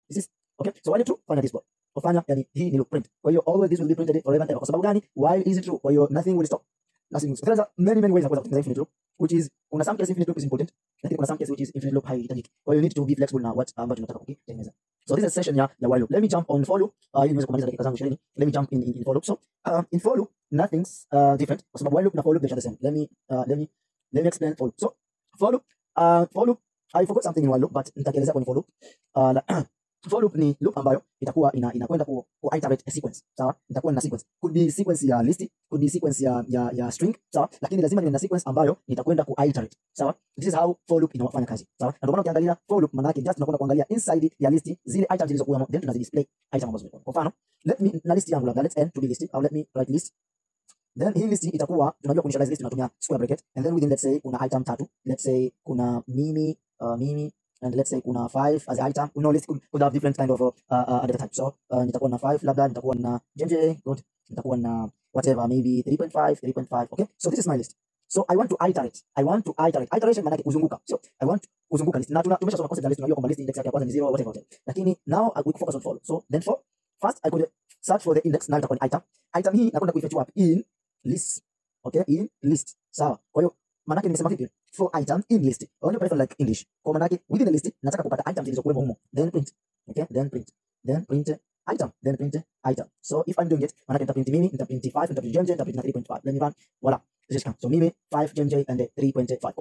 This is okay. So while true, fanya this board. Kufanya yani hii ni loop print. Kwa hiyo always this will be printed forever and ever. Kwa sababu gani? While is true. Kwa hiyo nothing will stop. Nothing will stop. There are many ways of kutengeneza infinite loop, which is kuna some case infinite loop is important, lakini kuna some case which is infinite loop haihitajiki. Kwa hiyo you need to be flexible na what ambacho tunataka kukitengeneza. So this is session ya while loop. Let me jump on for loop. Ili niweze kumaliza dakika zangu 20. Let me jump in for loop. So in for loop nothing's different. Kwa sababu while loop na for loop they are the same. Let me explain for loop. So for loop I forgot something in while loop, but nitakielezea kwenye for loop. For loop ni loop ambayo itakuwa inakwenda ku iterate a sequence. Sawa? Itakuwa na sequence. Could be sequence ya list, could be sequence ya string, sawa? Lakini lazima niwe na sequence ambayo nitakwenda ku iterate. Sawa? This is how for loop inafanya kazi. Sawa? Na ndio maana ukiangalia for loop maana yake just tunakwenda kuangalia inside ya list zile items zilizokuwa, then tunazi display item ambazo zimekuwa. Kwa mfano, let me na list yangu labda let's n to be list, au let me write list. Then hii list itakuwa tunajua kuinitialize list tunatumia square bracket, and then within let's say kuna item 3, let's say kuna mimi and let's say kuna 5 as item. We know list could have different kind of data type. So nitakuwa na 5 labda, nitakuwa na JJ, good, nitakuwa na whatever, maybe 3.5. Okay, so this is my list. So I want to iterate. Iteration maana yake kuzunguka. So I want kuzunguka list. Na tumeshasoma concept ya list, tunajua kwamba list index yake ya kwanza ni 0 whatever. Lakini now we focus on for. So then for first I could search for the index, na itakuwa ni item. Item hii nakwenda kuifetch wapi? In list. Okay, in list. Sawa. Kwa hiyo maana yake nimesema vipi? For item in list. Only Python like English. Kwa maana yake within the list nataka kupata items zilizokuwa humo. Then print. Okay, then print item. Then print item. So if I'm doing it, maana yake nitaprint mimi, nitaprint 5, nitaprint JJ, nitaprint 3.5. Let me run. Voila. This is come. So mimi 5 JJ and 3.5.